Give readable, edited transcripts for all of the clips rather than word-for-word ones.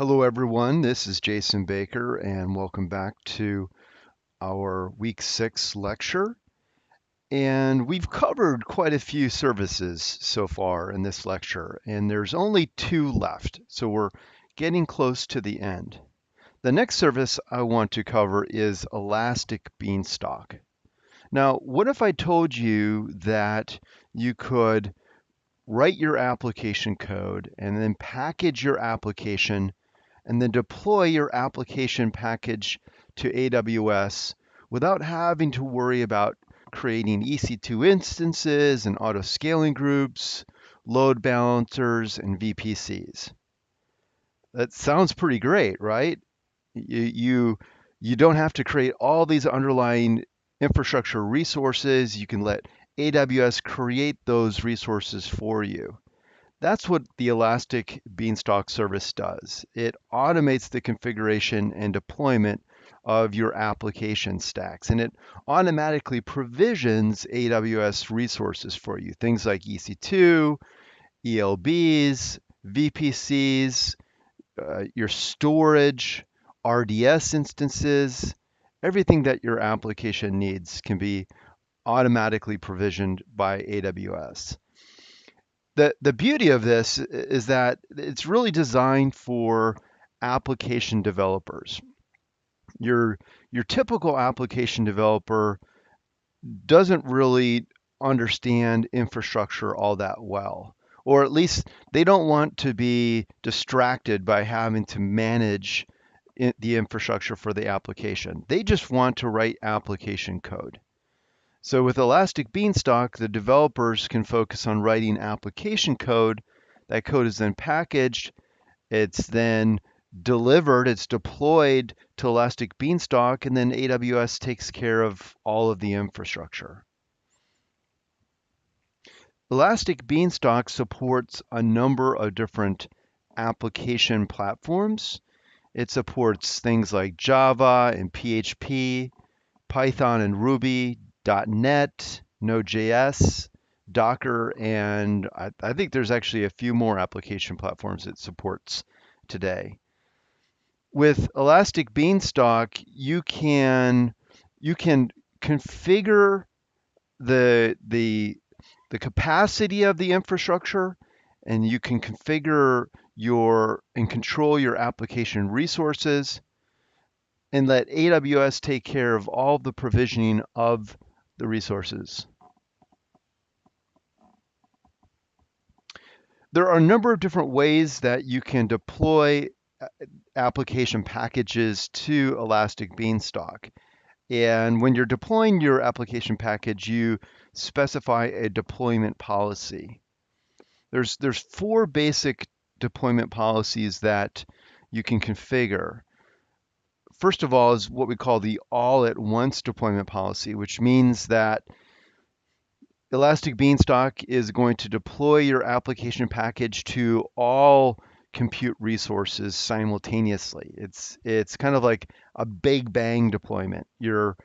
Hello everyone, this is Jason Baker and welcome back to our week 6 lecture. And we've covered quite a few services so far in this lecture, and there's only 2 left, so we're getting close to the end. The next service I want to cover is Elastic Beanstalk. Now, what if I told you that you could write your application code and then package your application and then deploy your application package to AWS without having to worry about creating EC2 instances and auto scaling groups, load balancers, and VPCs. That sounds pretty great, right? You don't have to create all these underlying infrastructure resources. You can let AWS create those resources for you. That's what the Elastic Beanstalk service does. It automates the configuration and deployment of your application stacks, and it automatically provisions AWS resources for you. Things like EC2, ELBs, VPCs, your storage, RDS instances, everything that your application needs can be automatically provisioned by AWS. The beauty of this is that it's really designed for application developers. Your your typical application developer doesn't really understand infrastructure all that well, or at least they don't want to be distracted by having to manage the infrastructure for the application. They just want to write application code. So with Elastic Beanstalk, the developers can focus on writing application code. That code is then packaged, it's then delivered, it's deployed to Elastic Beanstalk, and then AWS takes care of all of the infrastructure. Elastic Beanstalk supports a number of different application platforms. It supports things like Java and PHP, Python and Ruby, .NET, Node.js, Docker, and I think there's actually a few more application platforms it supports today. With Elastic Beanstalk, you can configure the capacity of the infrastructure, and you can configure and control your application resources and let AWS take care of all the provisioning of the resources. There are a number of different ways that you can deploy application packages to Elastic Beanstalk. And when you're deploying your application package, you specify a deployment policy. There's 4 basic deployment policies that you can configure. First of all is what we call the all-at-once deployment policy, which means that Elastic Beanstalk is going to deploy your application package to all compute resources simultaneously. It's kind of like a big bang deployment. Your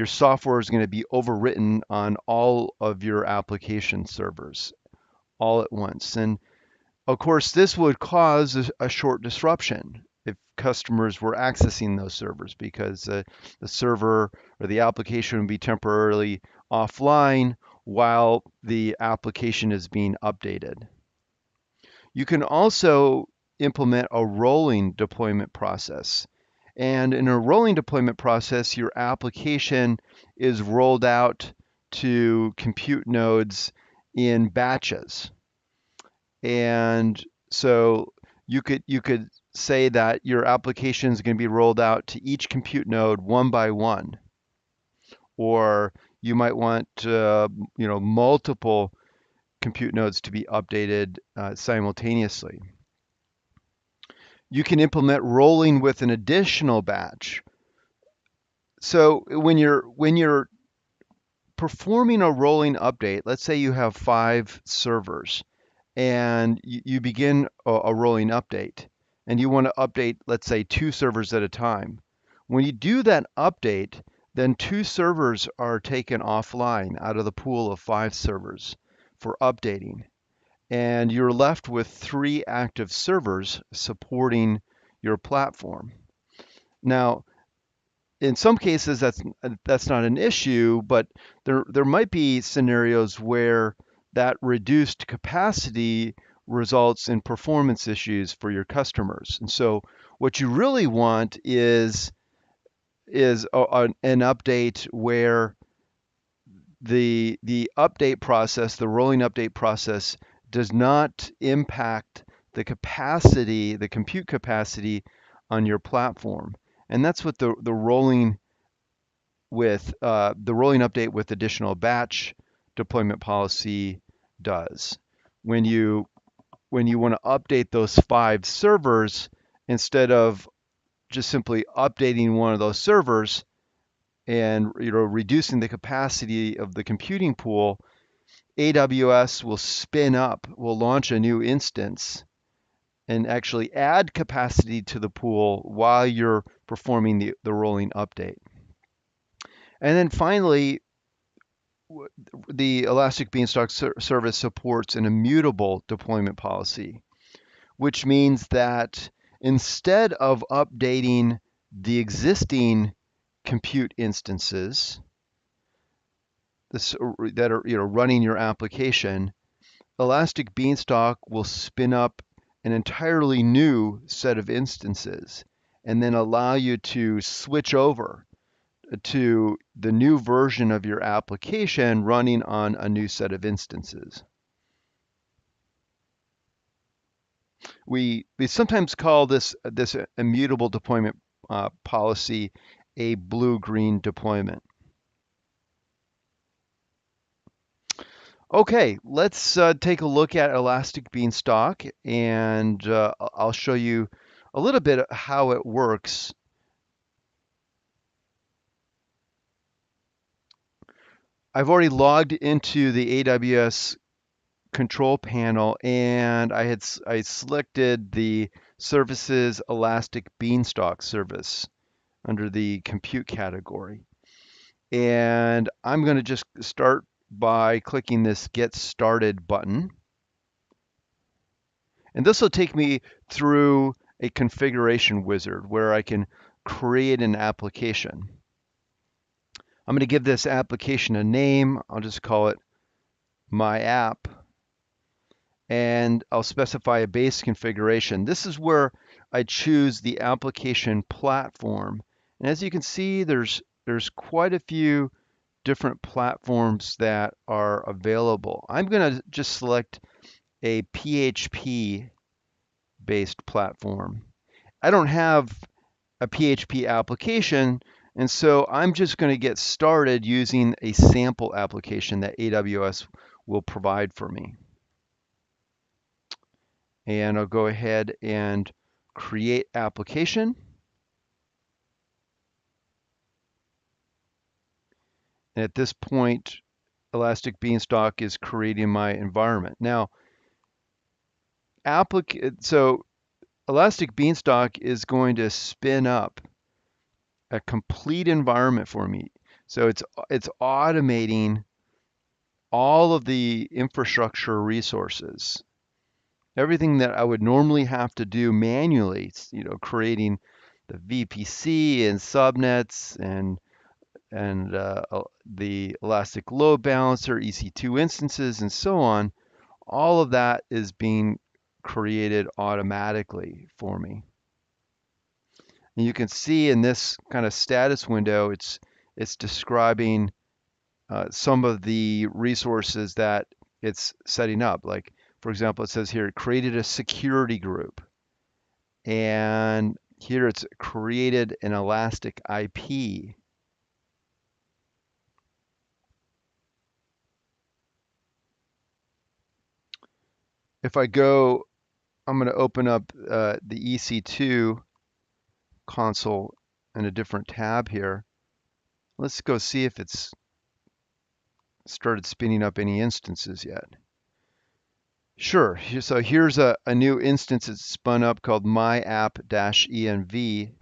software is going to be overwritten on all of your application servers all at once. And of course, this would cause a short disruption if customers were accessing those servers, because the server or the application would be temporarily offline while the application is being updated. You can also implement a rolling deployment process. And in a rolling deployment process, your application is rolled out to compute nodes in batches. And so you could say that your application is going to be rolled out to each compute node one by one, or you might want multiple compute nodes to be updated simultaneously. You can implement rolling with an additional batch. So when you're performing a rolling update, let's say you have 5 servers and you begin a rolling update and you want to update, let's say, 2 servers at a time. When you do that update, then 2 servers are taken offline out of the pool of 5 servers for updating. And you're left with 3 active servers supporting your platform. Now, in some cases, that's not an issue, but there might be scenarios where that reduced capacity results in performance issues for your customers. And so, what you really want is an update where the update process, the rolling update process, does not impact the capacity, the compute capacity on your platform. And that's what the rolling the rolling update with additional batch deployment policy does. When you want to update those 5 servers, instead of just simply updating one of those servers and reducing the capacity of the computing pool, AWS will launch a new instance and actually add capacity to the pool while you're performing the rolling update. And then finally, the Elastic Beanstalk service supports an immutable deployment policy, which means that instead of updating the existing compute instances that are running your application, Elastic Beanstalk will spin up an entirely new set of instances and then allow you to switch over to the new version of your application running on a new set of instances. We sometimes call this immutable deployment policy a blue-green deployment. Okay, let's take a look at Elastic Beanstalk, and I'll show you a little bit of how it works. I've already logged into the AWS Control Panel, and I selected the Services Elastic Beanstalk service under the Compute category. And I'm going to just start by clicking this Get Started button. And this will take me through a configuration wizard where I can create an application. I'm going to give this application a name. I'll just call it My App. And I'll specify a base configuration. This is where I choose the application platform. And as you can see, there's quite a few different platforms that are available. I'm going to just select a PHP based platform. I don't have a PHP application, and so I'm just going to get started using a sample application that AWS will provide for me. And I'll go ahead and create application. And at this point, Elastic Beanstalk is creating my environment. Now, so Elastic Beanstalk is going to spin up a complete environment for me. So it's automating all of the infrastructure resources. Everything that I would normally have to do manually, creating the VPC and subnets and the Elastic Load Balancer, EC2 instances, and so on, all of that is being created automatically for me. And you can see in this kind of status window, it's describing some of the resources that it's setting up. Like, for example, it says here, it created a security group. And here it's created an Elastic IP. If I go, I'm going to open up the EC2 console in a different tab here. Let's go see if it's started spinning up any instances yet. Sure, so here's a new instance that's spun up called myapp-env.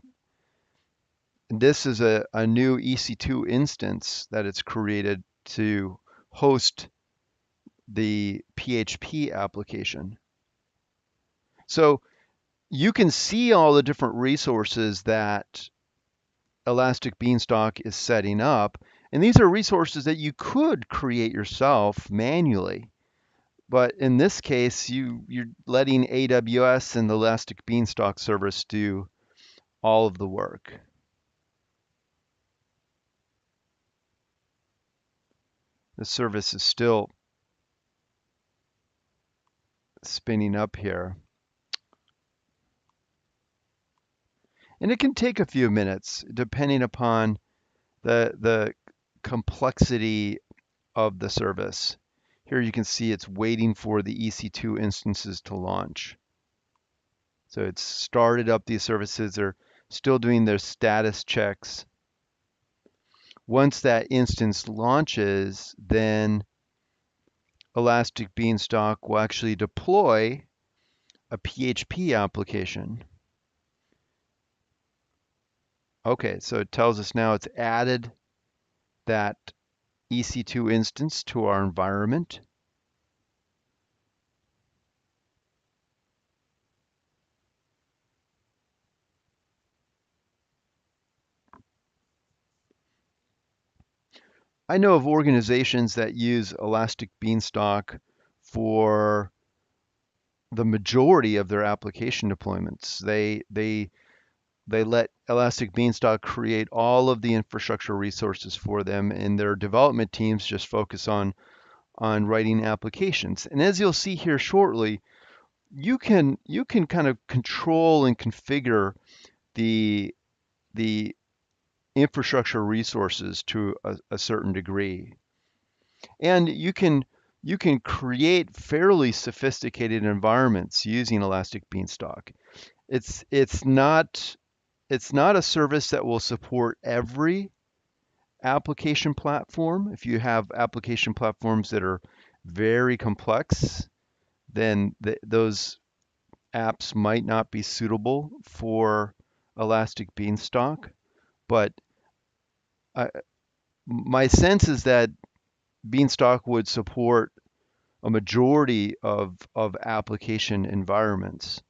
This is a new EC2 instance that it's created to host the PHP application. So you can see all the different resources that Elastic Beanstalk is setting up. And these are resources that you could create yourself manually. But in this case, you're letting AWS and the Elastic Beanstalk service do all of the work. The service is still spinning up here. And it can take a few minutes depending upon the complexity of the service. Here you can see it's waiting for the EC2 instances to launch. So it's started up these services. They're still doing their status checks. Once that instance launches, then Elastic Beanstalk will actually deploy a PHP application. Okay, so it tells us now it's added that EC2 instance to our environment. I know of organizations that use Elastic Beanstalk for the majority of their application deployments. They let Elastic Beanstalk create all of the infrastructure resources for them, and their development teams just focus on writing applications. And as you'll see here shortly, you can kind of control and configure the the infrastructure resources to a certain degree. And you can create fairly sophisticated environments using Elastic Beanstalk. It's not a service that will support every application platform. If you have application platforms that are very complex, then those apps might not be suitable for Elastic Beanstalk. But I, my sense is that Beanstalk would support a majority of application environments.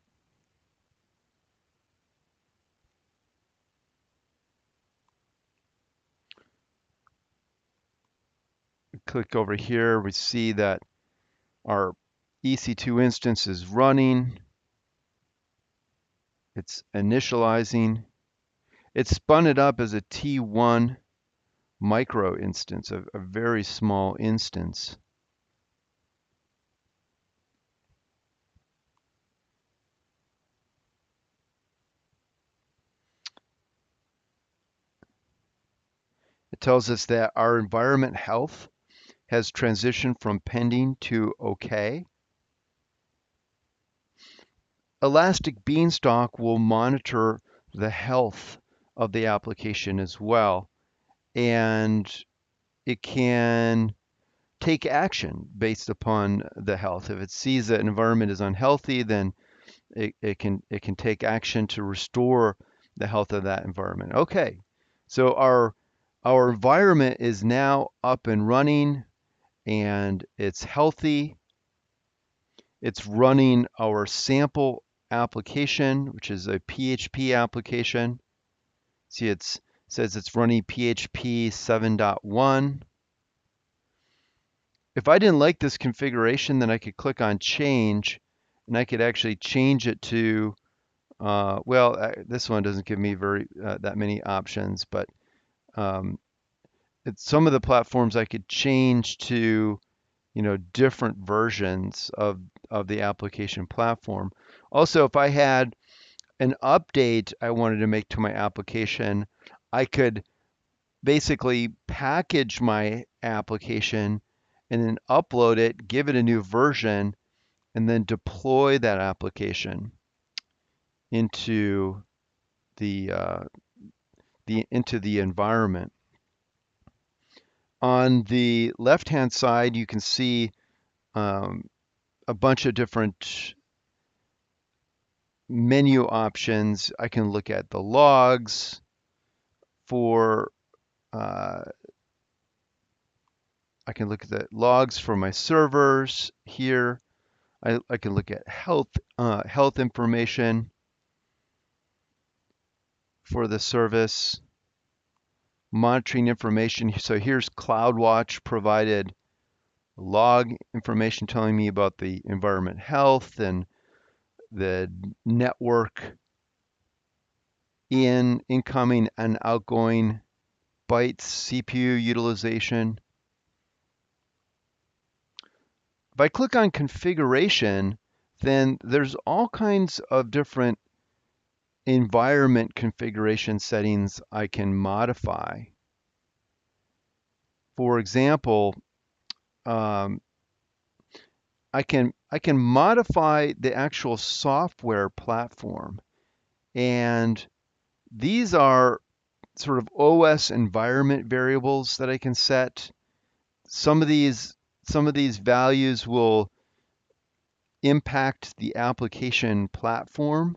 Click over here, we see that our EC2 instance is running. It's initializing. It spun it up as a T1 micro instance, a very small instance. It tells us that our environment health has transitioned from pending to OK. Elastic Beanstalk will monitor the health of the application as well, and it can take action based upon the health. If it sees that an environment is unhealthy, then it can take action to restore the health of that environment. Okay, so our environment is now up and running, and it's healthy. It's running our sample application, which is a PHP application. See, it says it's running PHP 7.1. If I didn't like this configuration, then I could click on change, and I could actually change it to, this one doesn't give me that many options, but um, some of the platforms I could change to, different versions of the application platform. Also, if I had an update I wanted to make to my application, I could basically package my application and then upload it, give it a new version, and then deploy that application into the into the environment. On the left-hand side, you can see um, a bunch of different menu options. I can look at the logs for uh, I can look at the logs for my servers here. I can look at health information. for the service, monitoring information. So here's CloudWatch provided log information telling me about the environment health and the network incoming and outgoing bytes, CPU utilization. If I click on configuration, then there's all kinds of different environment configuration settings I can modify. For example, I can modify the actual software platform, and these are sort of OS environment variables that I can set. Some of these values will impact the application platform.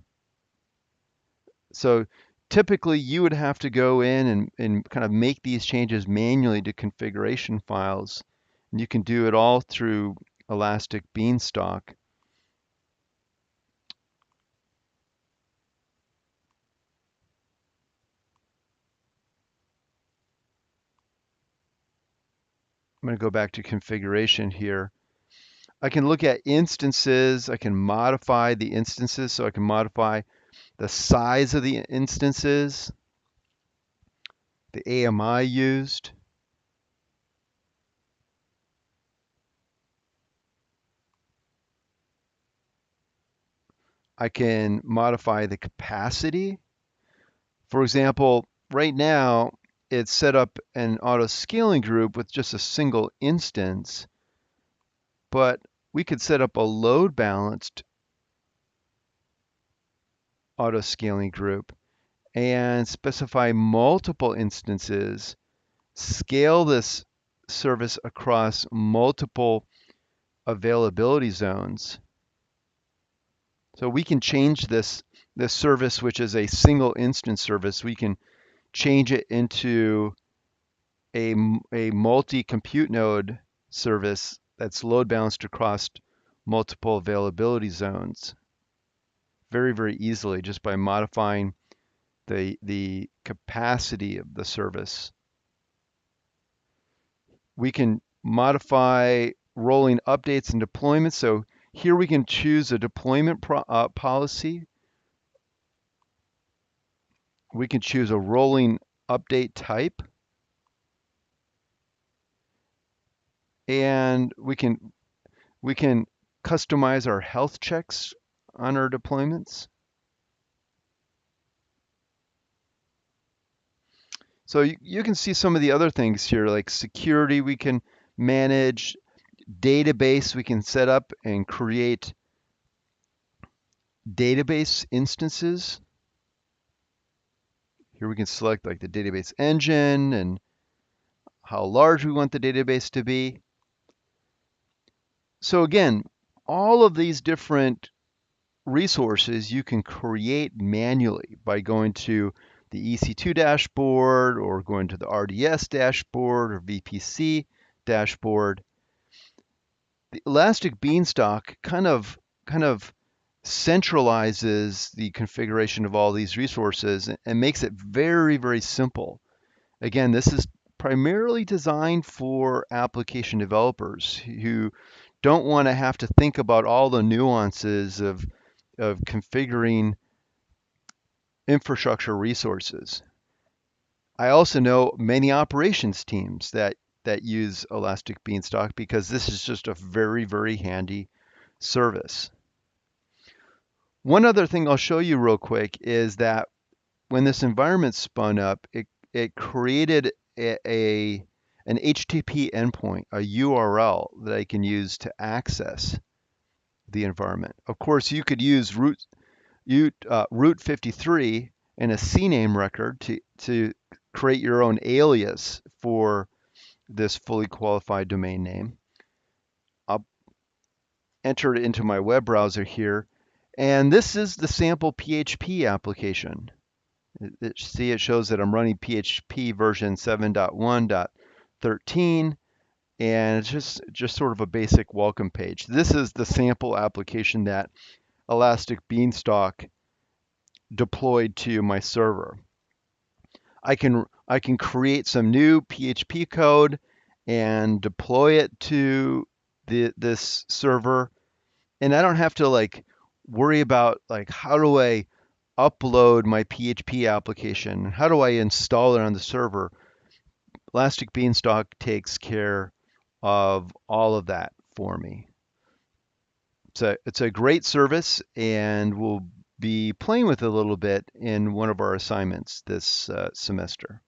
So typically you would have to go in and kind of make these changes manually to configuration files. And you can do it all through Elastic Beanstalk. I'm going to go back to configuration here. I can look at instances. I can modify the instances, so I can modify the size of the instances, the AMI used. I can modify the capacity. For example, right now it's set up an auto scaling group with just a single instance, but we could set up a load balanced auto scaling group and specify multiple instances, scale this service across multiple availability zones. So we can change this service, which is a single instance service, we can change it into a multi-compute node service that's load balanced across multiple availability zones very, very easily just by modifying the capacity of the service. We can modify rolling updates and deployments. So here we can choose a deployment policy. We can choose a rolling update type. And we can customize our health checks on our deployments. So you can see some of the other things here, like security we can manage, database we can set up and create database instances. Here we can select like the database engine and how large we want the database to be. So again, all of these different resources you can create manually by going to the EC2 dashboard or going to the RDS dashboard or VPC dashboard. The Elastic Beanstalk kind of centralizes the configuration of all these resources and makes it very, very simple. Again, this is primarily designed for application developers who don't want to have to think about all the nuances of configuring infrastructure resources. I also know many operations teams that use Elastic Beanstalk because this is just a very, very handy service. One other thing I'll show you real quick is that when this environment spun up, it created an HTTP endpoint, a URL that I can use to access the environment. Of course, you could use root 53 and a CNAME record to create your own alias for this fully qualified domain name. I'll enter it into my web browser here, and this is the sample PHP application. See, it shows that I'm running PHP version 7.1.13, and it's just sort of a basic welcome page. This is the sample application that Elastic Beanstalk deployed to my server. I can create some new PHP code and deploy it to this server, and I don't have to like worry about like how do I upload my PHP application? How do I install it on the server? Elastic Beanstalk takes care of all of that for me. It's a great service, and we'll be playing with it a little bit in one of our assignments this semester.